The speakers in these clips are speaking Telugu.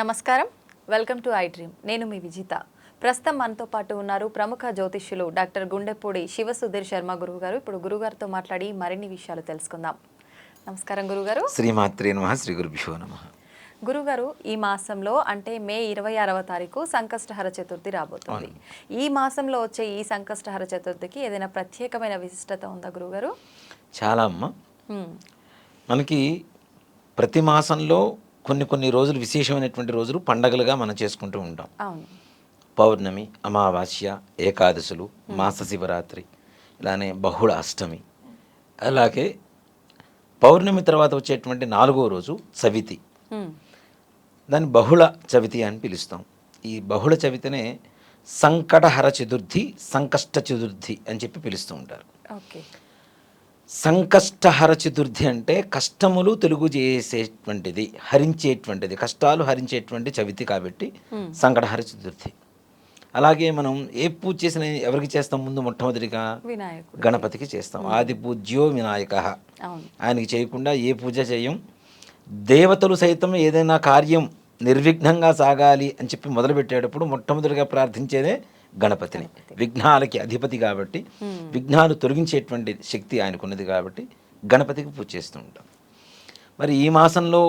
నమస్కారం, వెల్కమ్ టు ఐ డ్రీమ్. నేను మీ విజిత. ప్రస్తుతం మనతో పాటు ఉన్నారు ప్రముఖ జ్యోతిష్యులు డాక్టర్ గుండెపూడి శివసుధీర్ శర్మ గురువు గారు. ఇప్పుడు గురుగారితో మాట్లాడి మరిన్ని విషయాలు తెలుసుకుందాం. నమస్కారం గురుగారు. శ్రీమాత్రే నమః. శ్రీ గురుభ్యో నమః. గురుగారు, ఈ మాసంలో అంటే మే 26వ తారీఖు సంకష్టహర చతుర్థి రాబోతుంది. ఈ మాసంలో వచ్చే ఈ సంకష్టహర చతుర్థికి ఏదైనా ప్రత్యేకమైన విశిష్టత ఉందా గురుగారు? చాలా అమ్మ, మనకి ప్రతి మాసంలో కొన్ని రోజులు విశేషమైనటువంటి రోజులు పండగలుగా మనం చేసుకుంటూ ఉంటాం. అవును. పౌర్ణమి, అమావాస్య, ఏకాదశులు, మాస శివరాత్రి, ఇలానే బహుళ అష్టమి. అలాగే పౌర్ణమి తర్వాత వచ్చేటువంటి 4వ రోజు చవితి. దాన్ని బహుళ చవితి అని పిలుస్తాం. ఈ బహుళ చవితినే సంకటహర చతుర్థి, సంకష్ట చతుర్థి అని చెప్పి పిలుస్తూ ఉంటారు. ఓకే. సంకష్టహర చతుర్థి అంటే కష్టములు తెలుగు చేసేటువంటిది, హరించేటువంటిది, కష్టాలు హరించేటువంటి చవితి కాబట్టి సంకటహర చతుర్థి. అలాగే మనం ఏ పూజ చేసినా ఎవరికి చేస్తాం? ముందు మొట్టమొదటిగా గణపతికి చేస్తాం. ఆది పూజ్యో వినాయక. ఆయనకి చేయకుండా ఏ పూజ చేయం. దేవతలు సైతం ఏదైనా కార్యం నిర్విఘ్నంగా సాగాలి అని చెప్పి మొదలుపెట్టేటప్పుడు మొట్టమొదటిగా ప్రార్థించేదే గణపతిని. విఘ్నాలకి అధిపతి కాబట్టి, విఘ్నాలు తొలగించేటువంటి శక్తి ఆయనకున్నది కాబట్టి గణపతికి పూజ చేస్తూ ఉంటాం. మరి ఈ మాసంలో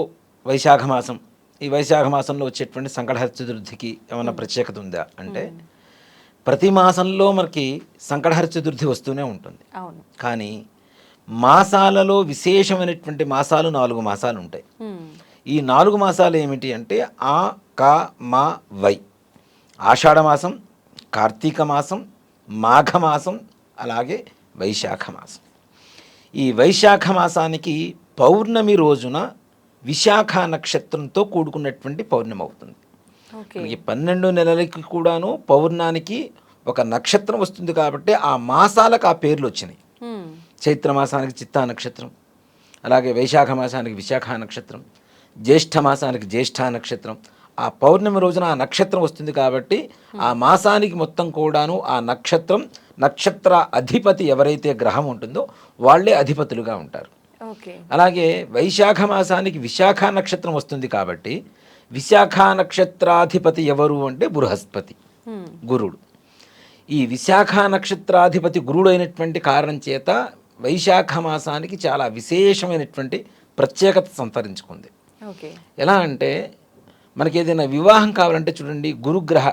వైశాఖ మాసం, ఈ వైశాఖ మాసంలో వచ్చేటువంటి సంకటహర చతుర్థికి ఏమైనా ప్రత్యేకత ఉందా అంటే, ప్రతి మాసంలో మనకి సంకటహర చతుర్థి వస్తూనే ఉంటుంది. కానీ మాసాలలో విశేషమైనటువంటి మాసాలు 4 మాసాలు ఉంటాయి. ఈ 4 మాసాలు ఏమిటి అంటే ఆ, కా, మా, వై. ఆషాఢ మాసం, కార్తీక మాసం, మాఘమాసం, అలాగే వైశాఖ మాసం. ఈ వైశాఖ మాసానికి పౌర్ణమి రోజున విశాఖ నక్షత్రంతో కూడుకున్నటువంటి పౌర్ణమి అవుతుంది. ఈ 12 నెలలకి కూడాను పౌర్ణానికి ఒక నక్షత్రం వస్తుంది కాబట్టి ఆ మాసాలకు ఆ పేర్లు వచ్చినాయి. చైత్రమాసానికి చిత్తా నక్షత్రం, అలాగే వైశాఖ మాసానికి విశాఖ నక్షత్రం, జ్యేష్ఠ మాసానికి జ్యేష్ఠ నక్షత్రం. ఆ పౌర్ణమి రోజున ఆ నక్షత్రం వస్తుంది కాబట్టి ఆ మాసానికి మొత్తం కూడాను ఆ నక్షత్రం, నక్షత్ర అధిపతి ఎవరైతే గ్రహం ఉంటుందో వాళ్ళే అధిపతులుగా ఉంటారు. అలాగే వైశాఖ మాసానికి విశాఖ నక్షత్రం వస్తుంది కాబట్టి విశాఖ నక్షత్రాధిపతి ఎవరు అంటే బృహస్పతి, గురుడు. ఈ విశాఖ నక్షత్రాధిపతి గురుడు అయినటువంటి కారణం చేత వైశాఖ మాసానికి చాలా విశేషమైనటువంటి ప్రత్యేకత సంతరించుకుంది. ఎలా అంటే, మనకి ఏదైనా వివాహం కావాలంటే చూడండి, గురుగ్రహ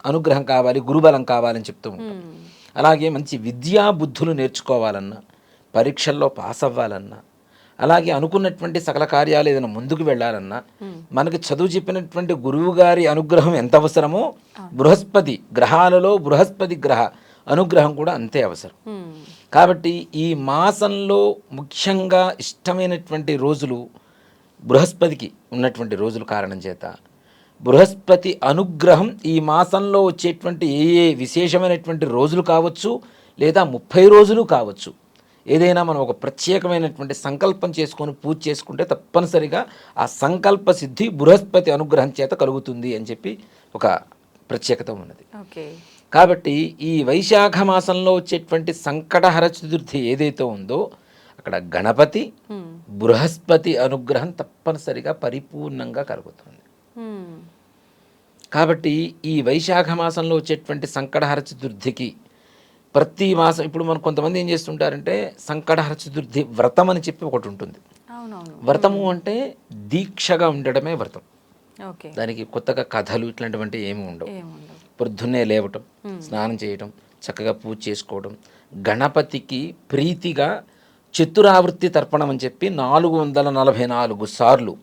అనుగ్రహం కావాలి, గురుబలం కావాలని చెప్తూ ఉంటాం. అలాగే మంచి విద్యా బుద్ధులు నేర్చుకోవాలన్నా, పరీక్షల్లో పాస్ అవ్వాలన్నా, అలాగే అనుకున్నటువంటి సకల కార్యాలు ఏదైనా ముందుకు వెళ్ళాలన్నా మనకి చదువు చెప్పినటువంటి గురువు గారి అనుగ్రహం ఎంత అవసరమో బృహస్పతి గ్రహాలలో బృహస్పతి గ్రహ అనుగ్రహం కూడా అంతే అవసరం. కాబట్టి ఈ మాసంలో ముఖ్యంగా ఇష్టమైనటువంటి రోజులు బృహస్పతికి ఉన్నటువంటి రోజుల కారణం చేత బృహస్పతి అనుగ్రహం ఈ మాసంలో వచ్చేటువంటి ఏ విశేషమైనటువంటి రోజులు కావచ్చు, లేదా 30 రోజులు కావచ్చు, ఏదైనా మనం ఒక ప్రత్యేకమైనటువంటి సంకల్పం చేసుకొని పూజ చేసుకుంటే తప్పనిసరిగా ఆ సంకల్ప సిద్ధి బృహస్పతి అనుగ్రహం చేత కలుగుతుంది అని చెప్పి ఒక ప్రత్యేకత ఉన్నది. కాబట్టి ఈ వైశాఖ మాసంలో వచ్చేటువంటి సంకటహర చతుర్థి ఏదైతే ఉందో అక్కడ గణపతి, బృహస్పతి అనుగ్రహం తప్పనిసరిగా పరిపూర్ణంగా కలుగుతుంది. కాబట్టి ఈ వైశాఖ మాసంలో వచ్చేటువంటి సంకటహర చతుర్థికి ప్రతి మాసం, ఇప్పుడు మనం కొంతమంది ఏం చేస్తుంటారంటే సంకటహర చతుర్థి వ్రతం అని చెప్పి ఒకటి ఉంటుంది. వ్రతము అంటే దీక్షగా ఉండడమే వ్రతం. దానికి కొత్తగా కథలు ఇట్లాంటివంటి ఏమి ఉండవు. పొద్దున్నే లేవటం, స్నానం చేయటం, చక్కగా పూజ చేసుకోవడం, గణపతికి ప్రీతిగా చతురావృత్తి తర్పణం అని చెప్పి 444 సార్లు,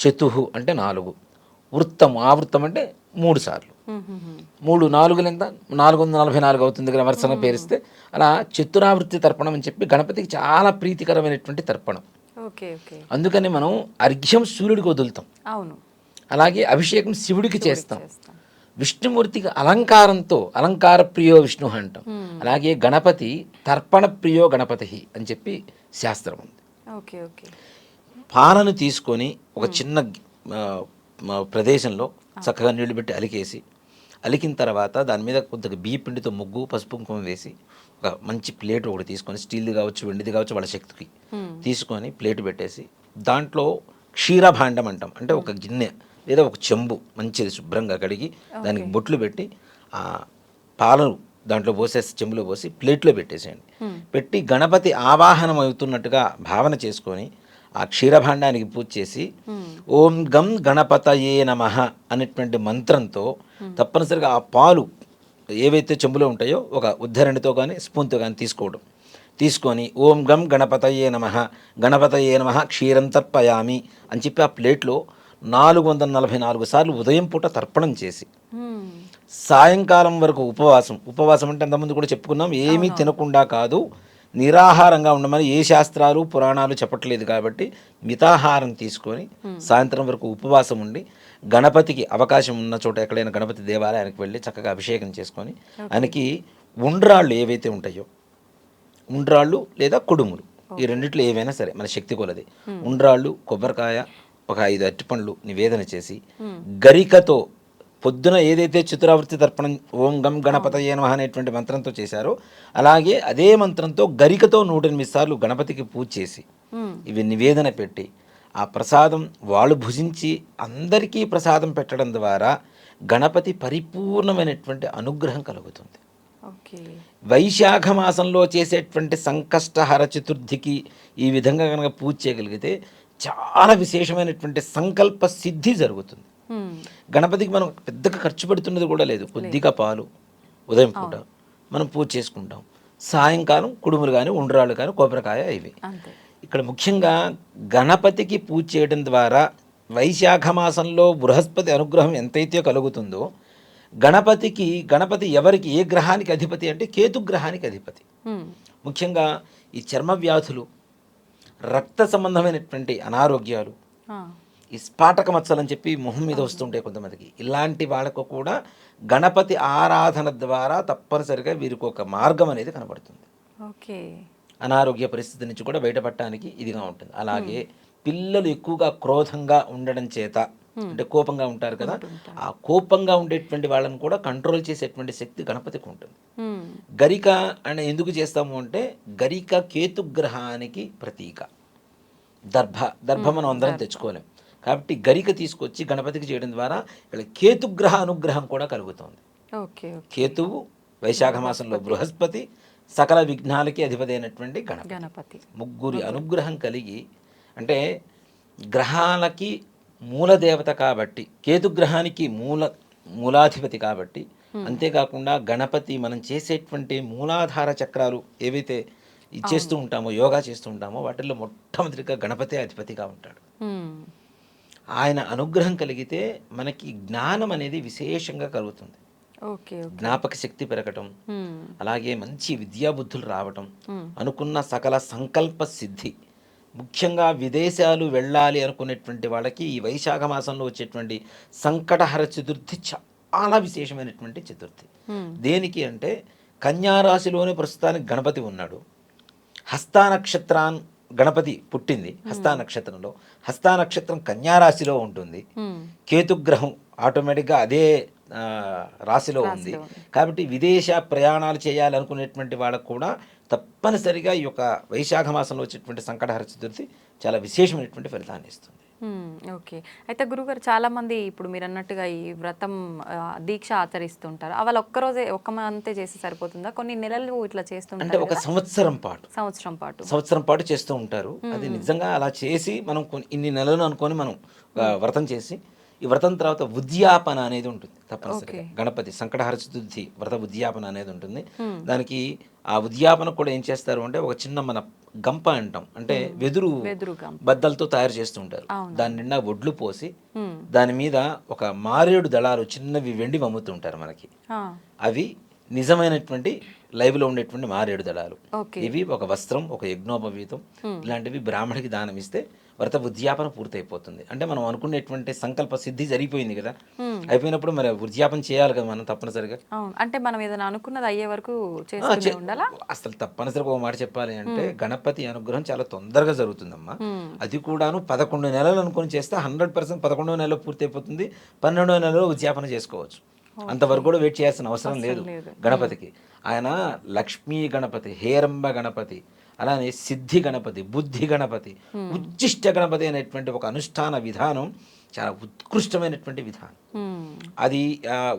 చతుహు అంటే 4, వృత్తము ఆవృత్తం అంటే 3 సార్లు, 3 4 ఎంత 444 అవుతుంది కదా వరుసన పేరిస్తే. అలా చతురావృత్తి తర్పణం అని చెప్పి గణపతికి చాలా ప్రీతికరమైనటువంటి తర్పణం. అందుకని మనం అర్ఘ్యం సూర్యుడికి వదులుతాం, అలాగే అభిషేకం శివుడికి చేస్తాం. విష్ణుమూర్తికి అలంకారంతో, అలంకార ప్రియో విష్ణు అంటాం. అలాగే గణపతి తర్పణ ప్రియో గణపతి అని చెప్పి శాస్త్రం ఉంది. పాలను తీసుకొని ఒక చిన్న ప్రదేశంలో చక్కగా నీళ్లు పెట్టి అలికిన తర్వాత దాని మీద కొద్దిగా బియ్య పిండితో ముగ్గు, పసుపు, కుంకుమ వేసి ఒక మంచి ప్లేట్ ఒకటి తీసుకొని, స్టీల్ది కావచ్చు, వెండిది కావచ్చు, వాళ్ళ శక్తికి తీసుకొని ప్లేట్ పెట్టేసి దాంట్లో క్షీరభాండం అంటాం, అంటే ఒక గిన్నె లేదా ఒక చెంబు మంచిది శుభ్రంగా కడిగి దానికి బొట్లు పెట్టి ఆ పాలను దాంట్లో పోసేసి చెంబులో పోసి ప్లేట్లో పెట్టేసేయండి. పెట్టి గణపతి ఆవాహనం అవుతున్నట్టుగా భావన చేసుకొని ఆ క్షీరభాండానికి పూజ చేసి ఓం గం గణపతయే నమః అనేటువంటి మంత్రంతో తప్పనిసరిగా ఆ పాలు ఏవైతే చెంబులో ఉంటాయో ఒక ఉద్ధరణితో కానీ స్పూన్తో కానీ తీసుకొని ఓం గం గణపతయే నమః గణపతయే నమః క్షీరం తర్పయామి అని చెప్పి ఆ ప్లేట్లో 444 సార్లు ఉదయం పూట తర్పణం చేసి సాయంకాలం వరకు ఉపవాసం అంటే అంతకుముందు కూడా చెప్పుకున్నాం, ఏమీ తినకుండా కాదు, నిరాహారంగా ఉండమని ఏ శాస్త్రాలు పురాణాలు చెప్పట్లేదు కాబట్టి మితాహారం తీసుకొని సాయంత్రం వరకు ఉపవాసం ఉండి గణపతికి అవకాశం ఉన్న చోట ఎక్కడైనా గణపతి దేవాలయానికి వెళ్ళి చక్కగా అభిషేకం చేసుకొని ఆయనకి ఉండ్రాళ్ళు ఏవైతే ఉంటాయో ఉండ్రాళ్ళు లేదా కుడుములు ఈ రెండిట్లో ఏవైనా సరే మన శక్తి కొలది ఉండ్రాళ్ళు కొబ్బరికాయ ఒక 5 అరటిపండ్లు నివేదన చేసి గరికతో పొద్దున ఏదైతే చతురావృత్తి తర్పణం ఓం గం గణపతయే నమః అనేటువంటి మంత్రంతో చేశారో అలాగే అదే మంత్రంతో గరికతో 108 సార్లు గణపతికి పూజ చేసి ఇవి నివేదన పెట్టి ఆ ప్రసాదం వాళ్ళు భుజించి అందరికీ ప్రసాదం పెట్టడం ద్వారా గణపతి పరిపూర్ణమైనటువంటి అనుగ్రహం కలుగుతుంది. వైశాఖ మాసంలో చేసేటువంటి సంకష్టహర చతుర్థికి ఈ విధంగా కనుక పూజ చేయగలిగితే చాలా విశేషమైనటువంటి సంకల్ప సిద్ధి జరుగుతుంది. గణపతికి మనం పెద్దగా ఖర్చు పెడుతున్నది కూడా లేదు, కొద్దిగా పాలు ఉదయం పూట మనం పూజ చేసుకుంటాం, సాయంకాలం కుడుములు కానీ ఉండ్రాళ్ళు కానీ కొబ్బరికాయ ఇవి. ఇక్కడ ముఖ్యంగా గణపతికి పూజ చేయడం ద్వారా వైశాఖ మాసంలో బృహస్పతి అనుగ్రహం ఎంతైతే కలుగుతుందో గణపతి ఎవరికి ఏ గ్రహానికి అధిపతి అంటే కేతుగ్రహానికి అధిపతి. ముఖ్యంగా ఈ చర్మ వ్యాధులు, రక్త సంబంధమైనటువంటి అనారోగ్యాలు, ఈ స్పాటక మచ్చలు అని చెప్పి మొహం మీద వస్తుంటాయి కొంతమందికి, ఇలాంటి వాళ్ళకు కూడా గణపతి ఆరాధన ద్వారా తప్పనిసరిగా వీరికి ఒక మార్గం అనేది కనబడుతుంది. అనారోగ్య పరిస్థితి నుంచి కూడా బయటపడటానికి ఇదిగా ఉంటుంది. అలాగే పిల్లలు ఎక్కువగా క్రోధంగా ఉండడం చేత అంటే కోపంగా ఉంటారు కదా, ఆ కోపంగా ఉండేటువంటి వాళ్ళని కూడా కంట్రోల్ చేసేటువంటి శక్తి గణపతికి ఉంటుంది. గరిక అని ఎందుకు చేస్తాము అంటే గరిక కేతుగ్రహానికి ప్రతీక. దర్భ మనం అందరం తెచ్చుకోలేం కాబట్టి గరిక తీసుకొచ్చి గణపతికి చేయడం ద్వారా ఇక్కడ కేతుగ్రహ అనుగ్రహం కూడా కలుగుతుంది. కేతువు వైశాఖ మాసంలో బృహస్పతి, సకల విఘ్నాలకి అధిపతి అయినటువంటి గణపతి, ముగ్గురి అనుగ్రహం కలిగి అంటే గ్రహాలకి మూల దేవత కాబట్టి కేతుగ్రహానికి మూలాధిపతి కాబట్టి, అంతేకాకుండా గణపతి మనం చేసేటువంటి మూలాధార చక్రాలు ఏవైతే చేస్తూ ఉంటామో యోగా చేస్తూ ఉంటామో వాటిల్లో మొట్టమొదటిగా గణపతి అధిపతిగా ఉంటాడు. ఆయన అనుగ్రహం కలిగితే మనకి జ్ఞానం అనేది విశేషంగా కలుగుతుంది. జ్ఞాపక శక్తి పెరగటం, అలాగే మంచి విద్యాబుద్ధులు రావటం, అనుకున్న సకల సంకల్ప సిద్ధి. ముఖ్యంగా విదేశాలు వెళ్ళాలి అనుకునేటువంటి వాళ్ళకి ఈ వైశాఖ మాసంలో వచ్చేటువంటి సంకటహర చతుర్థి చాలా విశేషమైనటువంటి చతుర్థి. దేనికి అంటే కన్యారాశిలోనే ప్రస్తుతానికి గణపతి ఉన్నాడు. హస్తా నక్షత్రాన్ గణపతి పుట్టింది హస్తా నక్షత్రంలో, హస్తా నక్షత్రం కన్యారాశిలో ఉంటుంది, కేతుగ్రహం ఆటోమేటిక్గా అదే రాశిలో ఉంది. కాబట్టి విదేశ ప్రయాణాలు చేయాలనుకునేటువంటి వాళ్ళకు కూడా తప్పనిసరిగా ఈ యొక్క వైశాఖ మాసంలో వచ్చేటువంటి సంకటహర చతుర్థి చాలా విశేషమైనటువంటి ఫలితాన్ని ఇస్తుంది. ఓకే. అయితే గురుగారు చాలా మంది ఇప్పుడు మీరు అన్నట్టుగా ఈ వ్రతం దీక్ష ఆచరిస్తుంటారు, వాళ్ళు ఒక్క మంతే చేస్తే సరిపోతుందా, కొన్ని నెలలు ఇట్లా చేస్తుంటారు అంటే ఒక సంవత్సరం పాటు చేస్తూ ఉంటారు. అది నిజంగా అలా చేసి మనం ఇన్ని నెలలు అనుకొని మనం వ్రతం చేసి ఈ వ్రతం తర్వాత ఉద్యాపన అనేది ఉంటుంది తప్పనిసరిగా. గణపతి సంకటహర చతుర్థి వ్రత ఉద్యాపన అనేది ఉంటుంది. దానికి ఆ ఉద్యాపన కూడా ఏం చేస్తారు అంటే ఒక చిన్న మన గంప అంటాం, అంటే వెదురు బద్దలతో తయారు చేస్తూ ఉంటారు. దాని నిండా ఒడ్లు పోసి దాని మీద ఒక మారేడు దళాలు చిన్నవి వెండి అమ్ముతుంటారు మనకి. అవి నిజమైనటువంటి లైవ్ లో ఉండేటువంటి మారేడు దళాలు. ఇవి ఒక వస్త్రం, ఒక యజ్ఞోపవీతం ఇలాంటివి బ్రాహ్మడికి దానం ఇస్తే వ్రత ఉద్యాపన పూర్తయిపోతుంది. అంటే మనం అనుకునేటువంటి సంకల్ప సిద్ధి జరిగిపోయింది కదా, అయిపోయినప్పుడు మరి ఉద్యాపన చేయాలి కదా మనం తప్పనిసరిగా. అంటే మనం ఏదైనా అనుకున్నది అయ్యే వరకు అసలు తప్పనిసరిగా ఒక మాట చెప్పాలి అంటే గణపతి అనుగ్రహం చాలా తొందరగా జరుగుతుందమ్మా. అది కూడాను 11 నెలలు అనుకుని చేస్తే 100% 11వ నెలలో పూర్తి అయిపోతుంది. 12వ నెలలో ఉద్యాపన చేసుకోవచ్చు. అంతవరకు కూడా వెయిట్ చేయాల్సిన అవసరం లేదు గణపతికి. ఆయన లక్ష్మీ గణపతి, హేరంబ గణపతి, అలానే సిద్ధి గణపతి, బుద్ధి గణపతి, ఉచ్చిష్ట గణపతి అనేటువంటి ఒక అనుష్ఠాన విధానం చాలా ఉత్కృష్టమైనటువంటి విధానం. మ్మ్. అది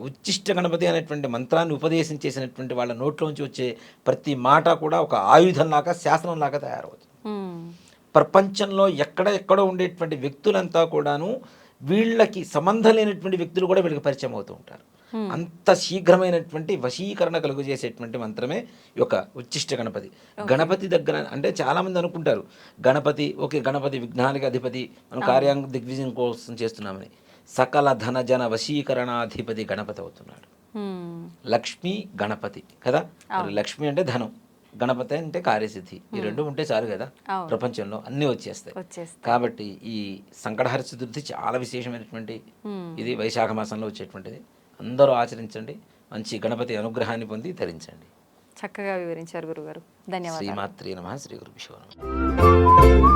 ఉచ్చిష్ట గణపతి అనేటువంటి మంత్రాన్ని ఉపదేశం చేసినటువంటి వాళ్ళ నోట్లోంచి వచ్చే ప్రతి మాట కూడా ఒక ఆయుధంలాగా శాసనంలాగా తయారవుతుంది. మ్మ్. ప్రపంచంలో ఎక్కడెక్కడో ఉండేటువంటి వ్యక్తులంతా కూడాను వీళ్ళకి సంబంధం లేనటువంటి వ్యక్తులు కూడా వీళ్ళకి పరిచయం అవుతూ ఉంటారు. అంత శీఘ్రమైనటువంటి వశీకరణ కలుగజేసేటువంటి మంత్రమే ఈ యొక్క ఉచ్చిష్ట గణపతి. గణపతి దగ్గర అంటే చాలామంది అనుకుంటారు గణపతి గణపతి విఘ్నానికి అధిపతి, మనం కార్యాంగ దిగ్విజయం కోసం చేస్తున్నామని. సకల ధన జన వశీకరణాధిపతి గణపతి అవుతున్నాడు. మ్మ్. లక్ష్మి గణపతి కదా. మరి లక్ష్మి అంటే ధనం, గణపతి అంటే కార్యసిద్ధి. ఈ రెండు ఉంటే చాలు కదా, అవును. ప్రపంచంలో అన్నీ వచ్చేస్తాయి. కాబట్టి ఈ సంకటహర చతుర్థి చాలా విశేషమైనటువంటి ఇది, వైశాఖ మాసంలో వచ్చేటువంటిది. అందరూ ఆచరించండి, మంచి గణపతి అనుగ్రహాన్ని పొంది ధరించండి. చక్కగా వివరించారు గురుగారు. ధన్యవాదాలు. శ్రీమాత్రే నమః. శ్రీ గురుభ్యో నమః.